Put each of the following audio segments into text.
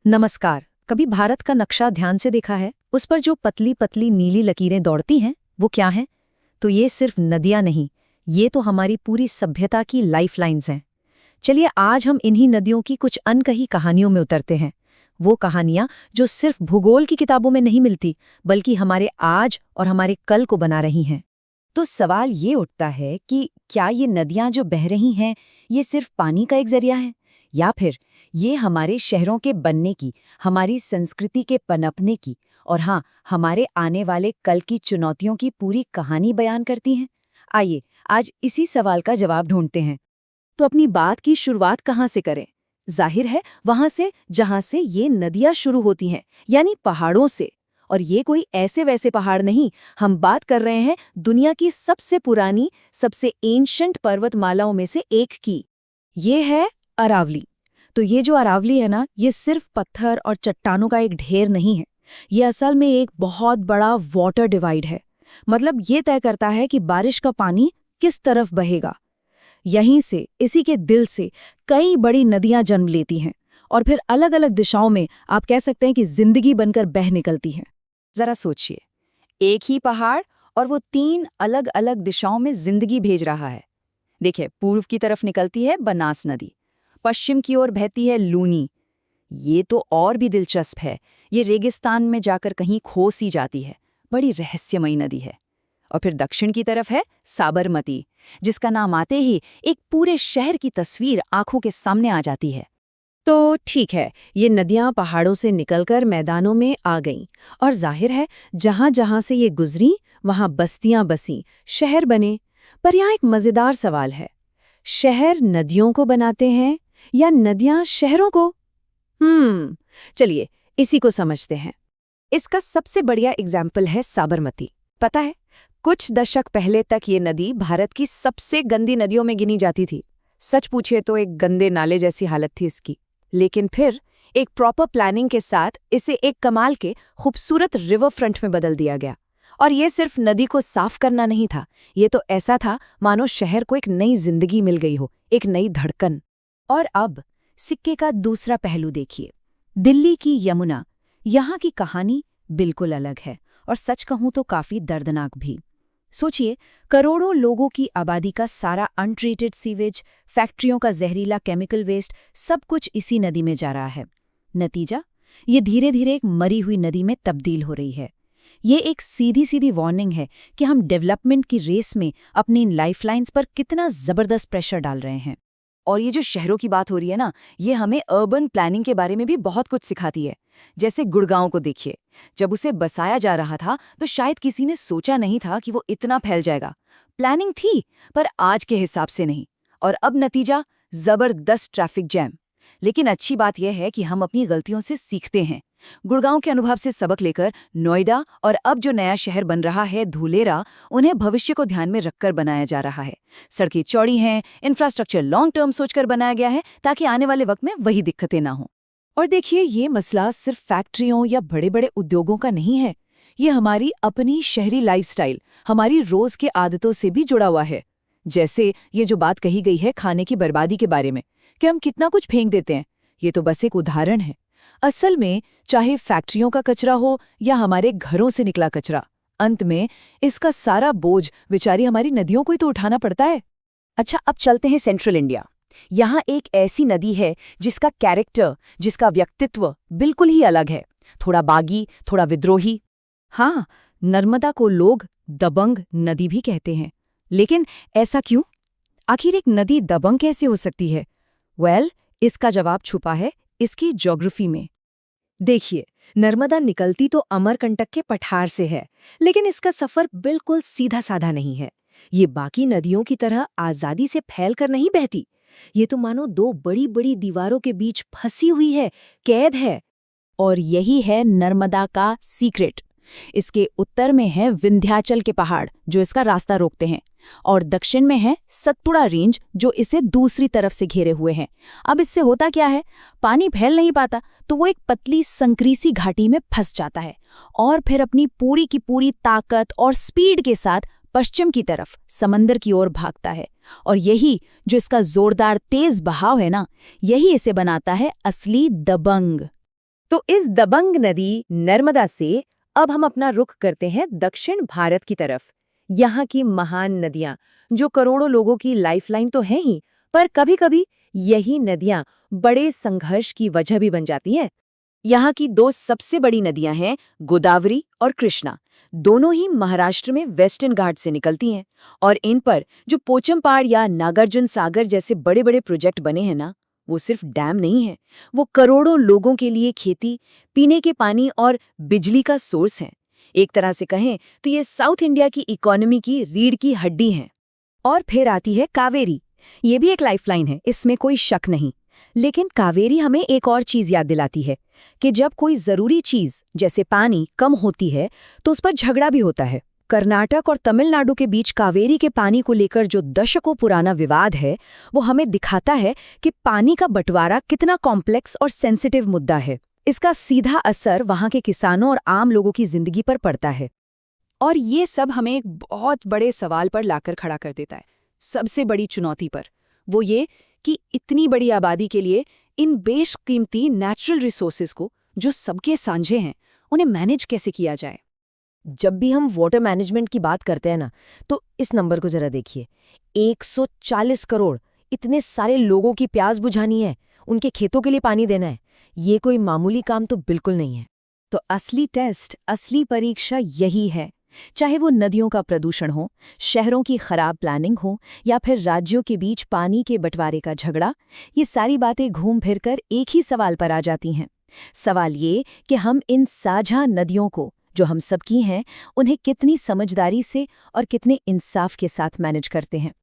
नमस्कार। कभी भारत का नक्शा ध्यान से देखा है? उस पर जो पतली पतली नीली लकीरें दौड़ती हैं, वो क्या हैं? तो ये सिर्फ नदियां नहीं, ये तो हमारी पूरी सभ्यता की लाइफलाइंस हैं। चलिए आज हम इन्हीं नदियों की कुछ अनकही कहानियों में उतरते हैं। वो कहानियां जो सिर्फ भूगोल की किताबों में नहीं मिलती, बल्कि हमारे आज और हमारे कल को बना रही हैं। तो सवाल ये उठता है कि क्या ये नदियां जो बह रही हैं, ये सिर्फ पानी का एक जरिया है, या फिर ये हमारे शहरों के बनने की, हमारी संस्कृति के पनपने की और हाँ, हमारे आने वाले कल की चुनौतियों की पूरी कहानी बयान करती हैं? आइए, आज इसी सवाल का जवाब ढूंढते हैं। तो अपनी बात की शुरुआत कहाँ से करें? जाहिर है, वहां से जहां से ये नदियां शुरू होती हैं, यानी पहाड़ों से। और ये कोई ऐसे वैसे पहाड़ नहीं, हम बात कर रहे हैं दुनिया की सबसे पुरानी, सबसे एंशंट पर्वतमालाओं में से एक की। ये है अरावली। तो ये जो अरावली है ना, ये सिर्फ पत्थर और चट्टानों का एक ढेर नहीं है। ये असल में एक बहुत बड़ा वाटर डिवाइड है। मतलब ये तय करता है कि बारिश का पानी किस तरफ बहेगा। यहीं से, इसी के दिल से कई बड़ी नदियां जन्म लेती हैं और फिर अलग अलग दिशाओं में आप कह सकते हैं कि जिंदगी बनकर बह निकलती हैं। जरा सोचिए, एक ही पहाड़ और वो 3 अलग अलग दिशाओं में जिंदगी भेज रहा है। देखिए, पूर्व की तरफ निकलती है बनास नदी, पश्चिम की ओर बहती है लूनी। ये तो और भी दिलचस्प है, ये रेगिस्तान में जाकर कहीं खो सी जाती है, बड़ी रहस्यमयी नदी है। और फिर दक्षिण की तरफ है साबरमती, जिसका नाम आते ही एक पूरे शहर की तस्वीर आंखों के सामने आ जाती है। तो ठीक है, ये नदियां पहाड़ों से निकलकर मैदानों में आ गईं और जाहिर है जहां जहां से ये गुजरी वहां बस्तियां बसीं, शहर बने। पर यहाँ एक मजेदार सवाल है, शहर नदियों को बनाते हैं या नदियां शहरों को? चलिए इसी को समझते हैं। इसका सबसे बढ़िया एग्जाम्पल है साबरमती। पता है, कुछ दशक पहले तक ये नदी भारत की सबसे गंदी नदियों में गिनी जाती थी। सच पूछे तो एक गंदे नाले जैसी हालत थी इसकी। लेकिन फिर एक प्रॉपर प्लानिंग के साथ इसे एक कमाल के खूबसूरत रिवर फ्रंट में बदल दिया गया। और ये सिर्फ नदी को साफ करना नहीं था, ये तो ऐसा था मानो शहर को एक नई जिंदगी मिल गई हो, एक नई धड़कन। और अब सिक्के का दूसरा पहलू देखिए, दिल्ली की यमुना। यहाँ की कहानी बिल्कुल अलग है और सच कहूँ तो काफी दर्दनाक भी। सोचिए, करोड़ों लोगों की आबादी का सारा अनट्रीटेड सीवेज, फैक्ट्रियों का जहरीला केमिकल वेस्ट, सब कुछ इसी नदी में जा रहा है। नतीजा, ये धीरे धीरे एक मरी हुई नदी में तब्दील हो रही है। ये एक सीधी सीधी वार्निंग है कि हम डेवलपमेंट की रेस में अपनी इन लाइफलाइंस पर कितना जबरदस्त प्रेशर डाल रहे हैं। और ये जो शहरों की बात हो रही है ना, ये हमें अर्बन प्लानिंग के बारे में भी बहुत कुछ सिखाती है। जैसे गुड़गांव को देखिए, जब उसे बसाया जा रहा था तो शायद किसी ने सोचा नहीं था कि वो इतना फैल जाएगा। प्लानिंग थी, पर आज के हिसाब से नहीं। और अब नतीजा, जबरदस्त ट्रैफिक जैम। लेकिन अच्छी बात यह है कि हम अपनी गलतियों से सीखते हैं। गुड़गांव के अनुभव से सबक लेकर नोएडा और अब जो नया शहर बन रहा है धुलेरा, उन्हें भविष्य को ध्यान में रखकर बनाया जा रहा है। सड़कें चौड़ी हैं, इंफ्रास्ट्रक्चर लॉन्ग टर्म सोचकर बनाया गया है ताकि आने वाले वक्त में वही दिक्कतें ना हों। और देखिए, ये मसला सिर्फ फैक्ट्रियों या बड़े बड़े उद्योगों का नहीं है, ये हमारी अपनी शहरी लाइफस्टाइल, हमारी रोज के आदतों से भी जुड़ा हुआ है। जैसे ये जो बात कही गई है खाने की बर्बादी के बारे में, कि हम कितना कुछ फेंक देते हैं, ये तो बस एक उदाहरण है। असल में चाहे फैक्ट्रियों का कचरा हो या हमारे घरों से निकला कचरा, अंत में इसका सारा बोझ बेचारी हमारी नदियों को ही तो उठाना पड़ता है। अच्छा, अब चलते हैं सेंट्रल इंडिया। यहाँ एक ऐसी नदी है जिसका कैरेक्टर, जिसका व्यक्तित्व बिल्कुल ही अलग है। थोड़ा बागी, थोड़ा विद्रोही। हाँ, नर्मदा को लोग दबंग नदी भी कहते हैं। लेकिन ऐसा क्यों? आखिर एक नदी दबंग कैसे हो सकती है? इसका जवाब छुपा है इसकी ज्योग्राफी में। देखिए, नर्मदा निकलती तो अमरकंटक के पठार से है, लेकिन इसका सफर बिल्कुल सीधा साधा नहीं है। ये बाकी नदियों की तरह आजादी से फैलकर नहीं बहती। ये तो मानो 2 बड़ी बड़ी दीवारों के बीच फंसी हुई है, कैद है। और यही है नर्मदा का सीक्रेट। इसके उत्तर में है विंध्याचल के पहाड़ जो इसका रास्ता रोकते हैं, और दक्षिण में है सतपुड़ा रेंज जो इसे दूसरी तरफ से घेरे हुए हैं। अब इससे होता क्या है, पानी फैल नहीं पाता तो वो एक पतली संक्रीसी घाटी में फंस जाता है और फिर अपनी पूरी की पूरी ताकत और स्पीड के साथ पश्चिम की तरफ समंदर की ओर भागता है। और यही जो इसका जोरदार तेज बहाव है ना, यही इसे बनाता है असली दबंग। तो इस दबंग नदी नर्मदा से अब हम अपना रुख करते हैं दक्षिण भारत की तरफ। यहाँ की महान नदियाँ जो करोड़ों लोगों की लाइफलाइन तो हैं ही, पर कभी-कभी यही नदियाँ बड़े संघर्ष की वजह भी बन जाती हैं। यहाँ की दो सबसे बड़ी नदियां हैं गोदावरी और कृष्णा। दोनों ही महाराष्ट्र में वेस्टर्न घाट से निकलती हैं और इन पर जो पोचमपाड़ या नागार्जुन सागर जैसे बड़े-बड़े प्रोजेक्ट बने हैं ना, वो सिर्फ डैम नहीं है, वो करोड़ों लोगों के लिए खेती, पीने के पानी और बिजली का सोर्स हैं। एक तरह से कहें तो ये साउथ इंडिया की इकोनॉमी की रीढ़ की हड्डी हैं। और फिर आती है कावेरी। ये भी एक लाइफलाइन है, इसमें कोई शक नहीं। लेकिन कावेरी हमें एक और चीज याद दिलाती है कि जब कोई जरूरी चीज जैसे पानी कम होती है तो उस पर झगड़ा भी होता है। कर्नाटक और तमिलनाडु के बीच कावेरी के पानी को लेकर जो दशकों पुराना विवाद है, वो हमें दिखाता है कि पानी का बंटवारा कितना कॉम्प्लेक्स और सेंसिटिव मुद्दा है। इसका सीधा असर वहाँ के किसानों और आम लोगों की जिंदगी पर पड़ता है। और ये सब हमें एक बहुत बड़े सवाल पर लाकर खड़ा कर देता है, सबसे बड़ी चुनौती पर। वो ये कि इतनी बड़ी आबादी के लिए इन बेशकीमती नेचुरल रिसोर्सेज को, जो सबके साझे हैं, उन्हें मैनेज कैसे किया जाए। जब भी हम वाटर मैनेजमेंट की बात करते हैं ना, तो इस नंबर को जरा देखिए। 140 करोड़, इतने सारे लोगों की प्यास बुझानी है, उनके खेतों के लिए पानी देना है। ये कोई मामूली काम तो बिल्कुल नहीं है। तो असली टेस्ट, असली परीक्षा यही है। चाहे वो नदियों का प्रदूषण हो, शहरों की खराब प्लानिंग हो या फिर राज्यों के बीच पानी के बंटवारे का झगड़ा, ये सारी बातें घूम फिर कर एक ही सवाल पर आ जाती हैं। सवाल ये कि हम इन साझा नदियों को, जो हम सबकी हैं, उन्हें कितनी समझदारी से और कितने इंसाफ के साथ मैनेज करते हैं।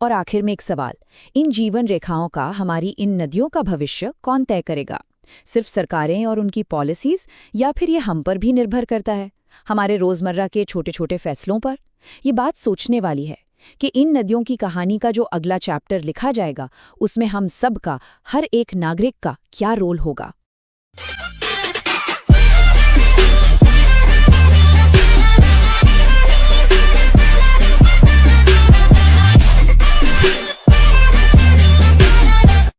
और आखिर में एक सवाल, इन जीवन रेखाओं का, हमारी इन नदियों का भविष्य कौन तय करेगा? सिर्फ सरकारें और उनकी पॉलिसीज, या फिर ये हम पर भी निर्भर करता है, हमारे रोजमर्रा के छोटे छोटे फैसलों पर? ये बात सोचने वाली है कि इन नदियों की कहानी का जो अगला चैप्टर लिखा जाएगा, उसमें हम सब का, हर एक नागरिक का क्या रोल होगा।